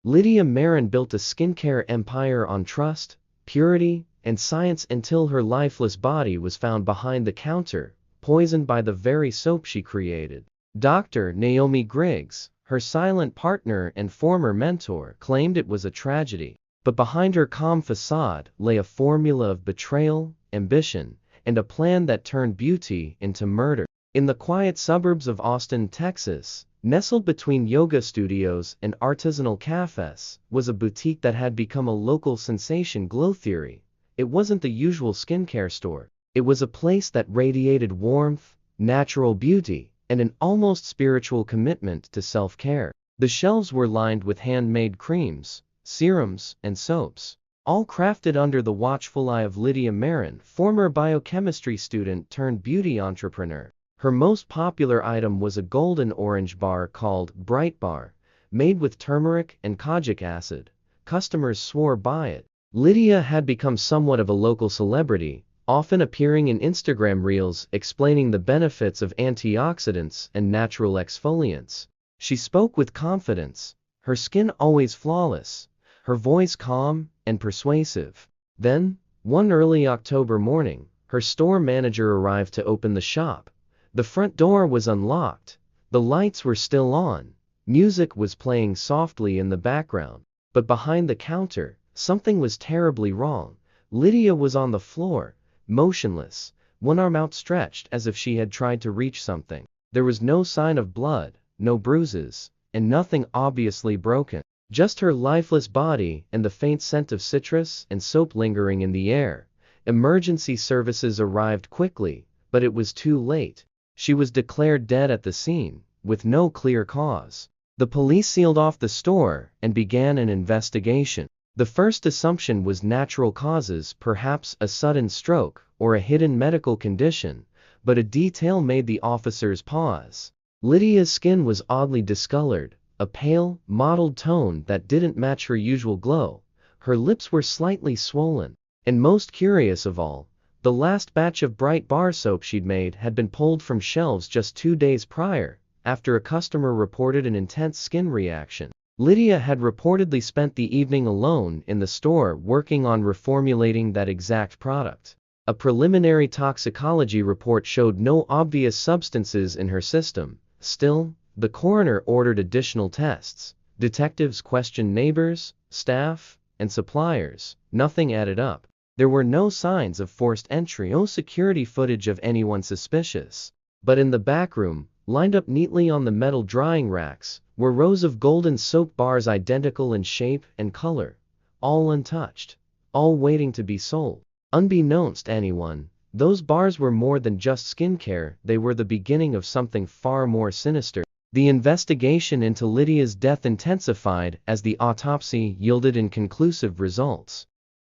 Lydia Maren built a skincare empire on trust, purity, and science until her lifeless body was found behind the counter, poisoned by the very soap she created. Dr. Naomi Griggs, her silent partner and former mentor, claimed it was a tragedy. But behind her calm facade lay a formula of betrayal, ambition, and a plan that turned beauty into murder. In the quiet suburbs of Austin, Texas, nestled between yoga studios and artisanal cafes, was a boutique that had become a local sensation. Glow Theory. It wasn't the usual skincare store. It was a place that radiated warmth, natural beauty, and an almost spiritual commitment to self-care. The shelves were lined with handmade creams, serums, and soaps, all crafted under the watchful eye of Lydia Maren, former biochemistry student turned beauty entrepreneur. Her most popular item was a golden orange bar called Bright Bar, made with turmeric and kojic acid. Customers swore by it. Lydia had become somewhat of a local celebrity, often appearing in Instagram reels explaining the benefits of antioxidants and natural exfoliants. She spoke with confidence, her skin always flawless, her voice calm and persuasive. Then, one early October morning, her store manager arrived to open the shop. The front door was unlocked, the lights were still on, music was playing softly in the background. But behind the counter, something was terribly wrong. Lydia was on the floor, motionless, one arm outstretched as if she had tried to reach something. There was no sign of blood, no bruises, and nothing obviously broken. Just her lifeless body and the faint scent of citrus and soap lingering in the air. Emergency services arrived quickly, but it was too late. She was declared dead at the scene, with no clear cause. The police sealed off the store and began an investigation. The first assumption was natural causes, perhaps a sudden stroke or a hidden medical condition, but a detail made the officers pause. Lydia's skin was oddly discolored, a pale, mottled tone that didn't match her usual glow. Her lips were slightly swollen. And most curious of all, the last batch of Bright Bar soap she'd made had been pulled from shelves just 2 days prior, after a customer reported an intense skin reaction. Lydia had reportedly spent the evening alone in the store working on reformulating that exact product. A preliminary toxicology report showed no obvious substances in her system. Still, the coroner ordered additional tests. Detectives questioned neighbors, staff, and suppliers. Nothing added up. There were no signs of forced entry, no security footage of anyone suspicious. But in the back room, lined up neatly on the metal drying racks, were rows of golden soap bars identical in shape and color, all untouched, all waiting to be sold. Unbeknownst to anyone, those bars were more than just skincare, they were the beginning of something far more sinister. The investigation into Lydia's death intensified as the autopsy yielded inconclusive results.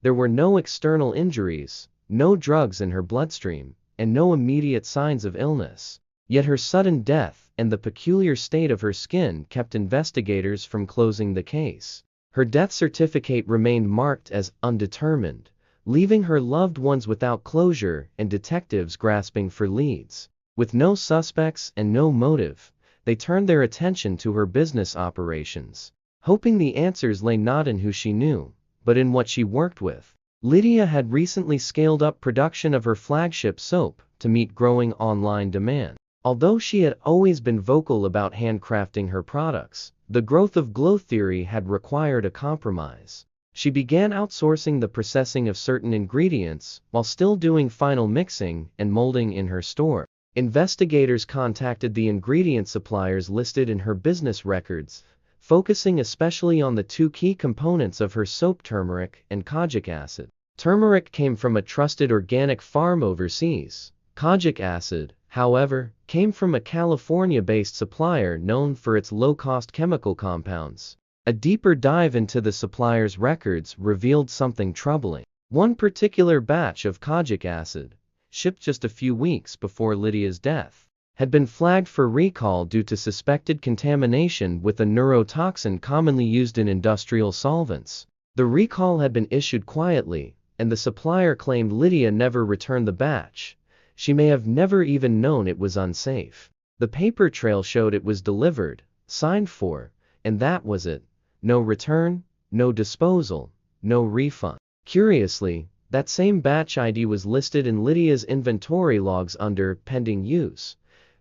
There were no external injuries, no drugs in her bloodstream, and no immediate signs of illness. Yet her sudden death and the peculiar state of her skin kept investigators from closing the case. Her death certificate remained marked as undetermined, leaving her loved ones without closure and detectives grasping for leads. With no suspects and no motive, they turned their attention to her business operations, hoping the answers lay not in who she knew, but in what she worked with. Lydia had recently scaled up production of her flagship soap to meet growing online demand. Although she had always been vocal about handcrafting her products, the growth of Glow Theory had required a compromise. She began outsourcing the processing of certain ingredients while still doing final mixing and molding in her store. Investigators contacted the ingredient suppliers listed in her business records, focusing especially on the 2 key components of her soap: turmeric and kojic acid. Turmeric came from a trusted organic farm overseas. Kojic acid, however, came from a California-based supplier known for its low-cost chemical compounds. A deeper dive into the supplier's records revealed something troubling. One particular batch of kojic acid, shipped just a few weeks before Lydia's death, had been flagged for recall due to suspected contamination with a neurotoxin commonly used in industrial solvents. The recall had been issued quietly, and the supplier claimed Lydia never returned the batch. She may have never even known it was unsafe. The paper trail showed it was delivered, signed for, and that was it. no return, no disposal, no refund. Curiously, that same batch ID was listed in Lydia's inventory logs under pending use,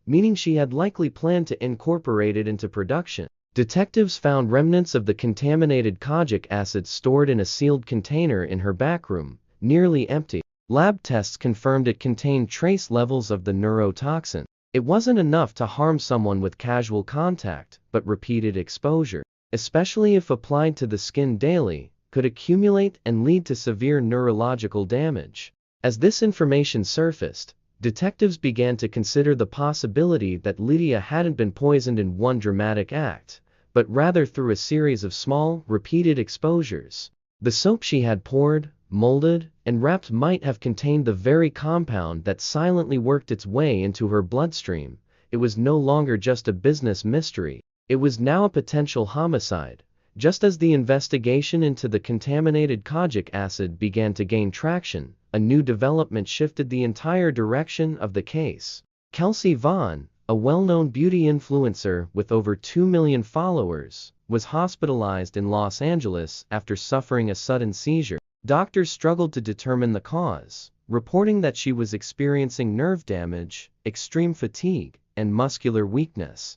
meaning she had likely planned to incorporate it into production. Detectives found remnants of the contaminated kojic acid stored in a sealed container in her backroom, nearly empty. Lab tests confirmed it contained trace levels of the neurotoxin. It wasn't enough to harm someone with casual contact, but repeated exposure, especially if applied to the skin daily, could accumulate and lead to severe neurological damage. As this information surfaced, detectives began to consider the possibility that Lydia hadn't been poisoned in one dramatic act, but rather through a series of small, repeated exposures. The soap she had poured, molded, and wrapped might have contained the very compound that silently worked its way into her bloodstream. It was no longer just a business mystery. It was now a potential homicide. Just as the investigation into the contaminated kojic acid began to gain traction, a new development shifted the entire direction of the case. Kelsey Vaughn, a well-known beauty influencer with over 2 million followers, was hospitalized in Los Angeles after suffering a sudden seizure. Doctors struggled to determine the cause, reporting that she was experiencing nerve damage, extreme fatigue, and muscular weakness.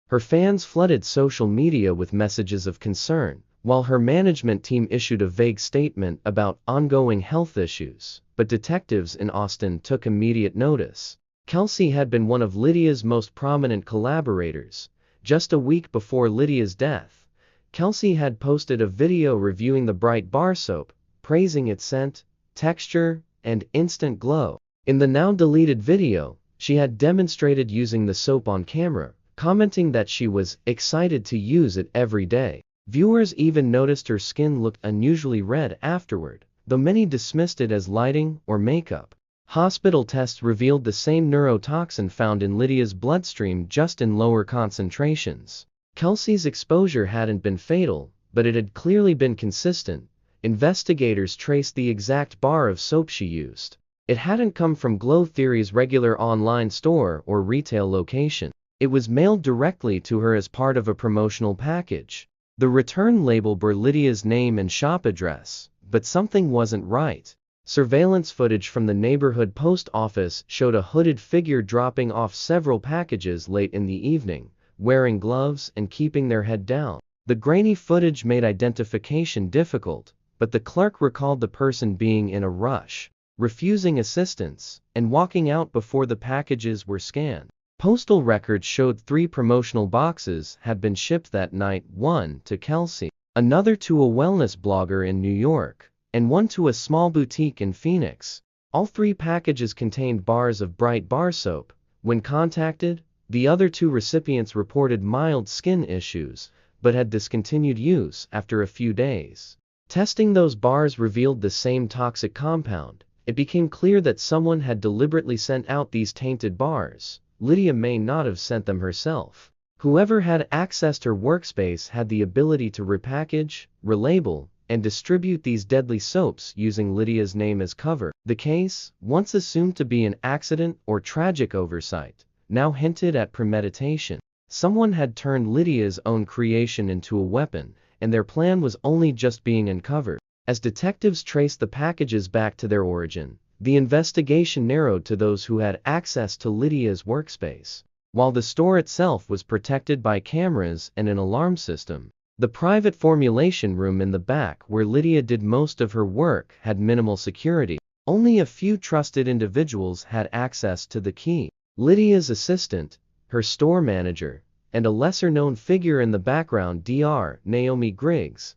Her fans flooded social media with messages of concern, while her management team issued a vague statement about ongoing health issues, but detectives in Austin took immediate notice. Kelsey had been one of Lydia's most prominent collaborators. Just a week before Lydia's death, Kelsey had posted a video reviewing the Bright bar soap, praising its scent, texture, and instant glow. In the now-deleted video, she had demonstrated using the soap on camera, commenting that she was excited to use it every day. Viewers even noticed her skin looked unusually red afterward, though many dismissed it as lighting or makeup. Hospital tests revealed the same neurotoxin found in Lydia's bloodstream, just in lower concentrations. Kelsey's exposure hadn't been fatal, but it had clearly been consistent. Investigators traced the exact bar of soap she used. It hadn't come from Glow Theory's regular online store or retail location. It was mailed directly to her as part of a promotional package. The return label bore Lydia's name and shop address, but something wasn't right. Surveillance footage from the neighborhood post office showed a hooded figure dropping off several packages late in the evening, wearing gloves and keeping their head down. The grainy footage made identification difficult, but the clerk recalled the person being in a rush, refusing assistance, and walking out before the packages were scanned. Postal records showed 3 promotional boxes had been shipped that night, one to Kelsey, another to a wellness blogger in New York, and one to a small boutique in Phoenix. All 3 packages contained bars of Bright bar soap. When contacted, the other 2 recipients reported mild skin issues, but had discontinued use after a few days. Testing those bars revealed the same toxic compound. It became clear that someone had deliberately sent out these tainted bars. Lydia may not have sent them herself. Whoever had accessed her workspace had the ability to repackage, relabel, and distribute these deadly soaps using Lydia's name as cover. The case, once assumed to be an accident or tragic oversight, now hinted at premeditation. Someone had turned Lydia's own creation into a weapon, and their plan was only just being uncovered. As detectives traced the packages back to their origin, the investigation narrowed to those who had access to Lydia's workspace. While the store itself was protected by cameras and an alarm system, the private formulation room in the back where Lydia did most of her work had minimal security. Only a few trusted individuals had access to the key. Lydia's assistant, her store manager, and a lesser-known figure in the background, Dr. Naomi Griggs,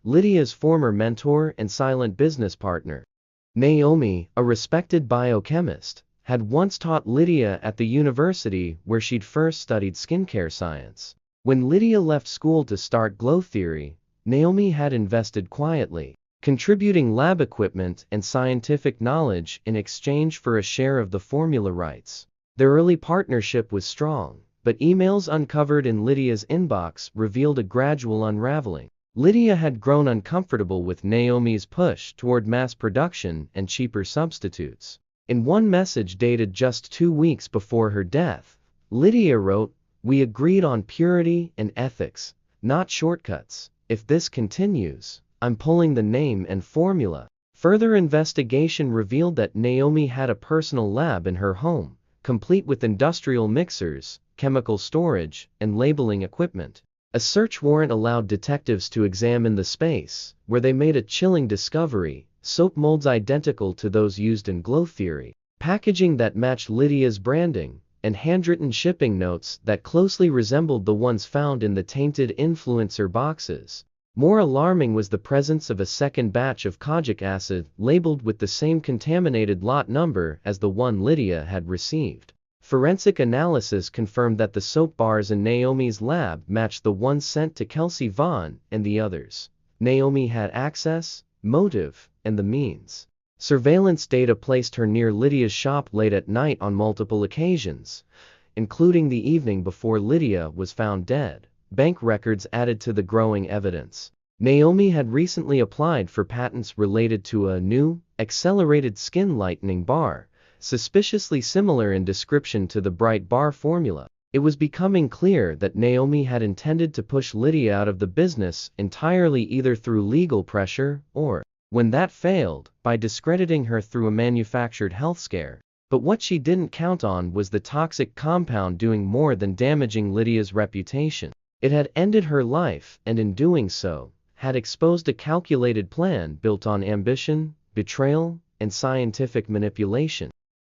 Lydia's former mentor and silent business partner. Naomi, a respected biochemist, had once taught Lydia at the university where she'd first studied skincare science. When Lydia left school to start Glow Theory, Naomi had invested quietly, contributing lab equipment and scientific knowledge in exchange for a share of the formula rights. Their early partnership was strong, but emails uncovered in Lydia's inbox revealed a gradual unraveling. Lydia had grown uncomfortable with Naomi's push toward mass production and cheaper substitutes. In one message dated just 2 weeks before her death, Lydia wrote, "We agreed on purity and ethics, not shortcuts. If this continues, I'm pulling the name and formula. Further investigation revealed that Naomi had a personal lab in her home, complete with industrial mixers, chemical storage, and labeling equipment. A search warrant allowed detectives to examine the space, where they made a chilling discovery: soap molds identical to those used in Glow Theory, packaging that matched Lydia's branding, and handwritten shipping notes that closely resembled the ones found in the tainted influencer boxes. More alarming was the presence of a second batch of kojic acid labeled with the same contaminated lot number as the one Lydia had received. Forensic analysis confirmed that the soap bars in Naomi's lab matched the ones sent to Kelsey Vaughn and the others. Naomi had access, motive, and the means. Surveillance data placed her near Lydia's shop late at night on multiple occasions, including the evening before Lydia was found dead. Bank records added to the growing evidence. Naomi had recently applied for patents related to a new, accelerated skin lightening bar, suspiciously similar in description to the Bright Bar formula. It was becoming clear that Naomi had intended to push Lydia out of the business entirely, either through legal pressure or, when that failed, by discrediting her through a manufactured health scare. But what she didn't count on was the toxic compound doing more than damaging Lydia's reputation. It had ended her life, and in doing so, had exposed a calculated plan built on ambition, betrayal, and scientific manipulation.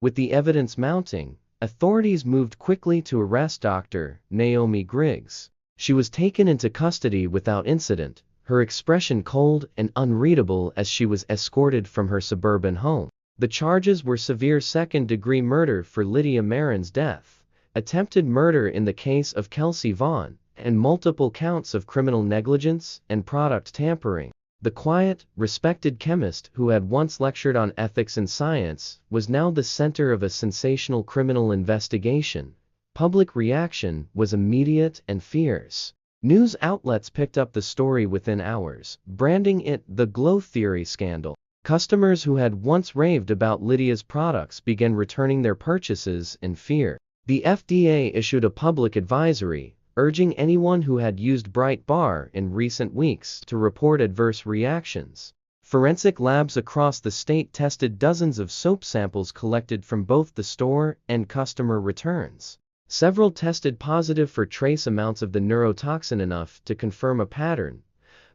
With the evidence mounting, authorities moved quickly to arrest Dr. Naomi Griggs. She was taken into custody without incident, her expression cold and unreadable as she was escorted from her suburban home. The charges were severe second-degree murder for Lydia Maren's death, attempted murder in the case of Kelsey Vaughn, and multiple counts of criminal negligence and product tampering. The quiet, respected chemist who had once lectured on ethics and science was now the center of a sensational criminal investigation. Public reaction was immediate and fierce. News outlets picked up the story within hours, branding it the Glow Theory scandal. Customers who had once raved about Lydia's products began returning their purchases in fear. The FDA issued a public advisory, urging anyone who had used Bright Bar in recent weeks to report adverse reactions. Forensic labs across the state tested dozens of soap samples collected from both the store and customer returns. Several tested positive for trace amounts of the neurotoxin, enough to confirm a pattern,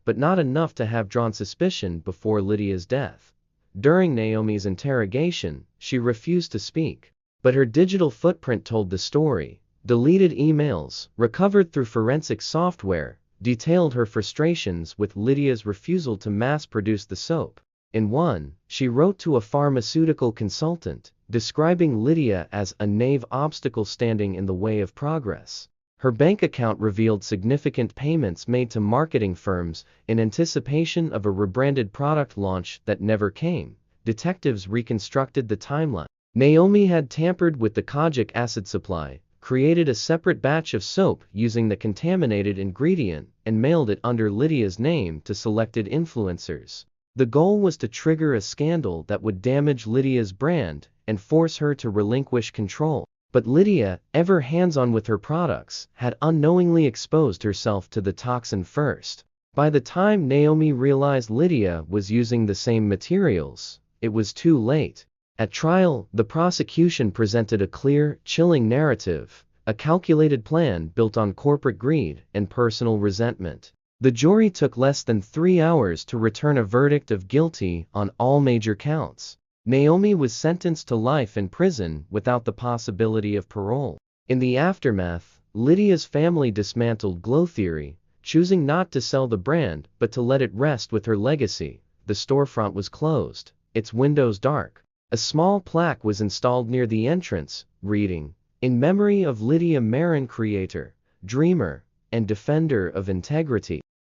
but not enough to have drawn suspicion before Lydia's death. During Naomi's interrogation, she refused to speak, but her digital footprint told the story. Deleted emails, recovered through forensic software, detailed her frustrations with Lydia's refusal to mass-produce the soap. In one, she wrote to a pharmaceutical consultant, describing Lydia as a naive obstacle standing in the way of progress. Her bank account revealed significant payments made to marketing firms in anticipation of a rebranded product launch that never came. Detectives reconstructed the timeline. Naomi had tampered with the kojic acid supply, created a separate batch of soap using the contaminated ingredient, and mailed it under Lydia's name to selected influencers. The goal was to trigger a scandal that would damage Lydia's brand and force her to relinquish control. But Lydia, ever hands-on with her products, had unknowingly exposed herself to the toxin first. By the time Naomi realized Lydia was using the same materials, it was too late. At trial, the prosecution presented a clear, chilling narrative, a calculated plan built on corporate greed and personal resentment. The jury took less than 3 hours to return a verdict of guilty on all major counts. Naomi was sentenced to life in prison without the possibility of parole. In the aftermath, Lydia's family dismantled Glow Theory, choosing not to sell the brand but to let it rest with her legacy. The storefront was closed, its windows dark. A small plaque was installed near the entrance, reading, "In memory of Lydia Maren, creator, dreamer, and defender of integrity."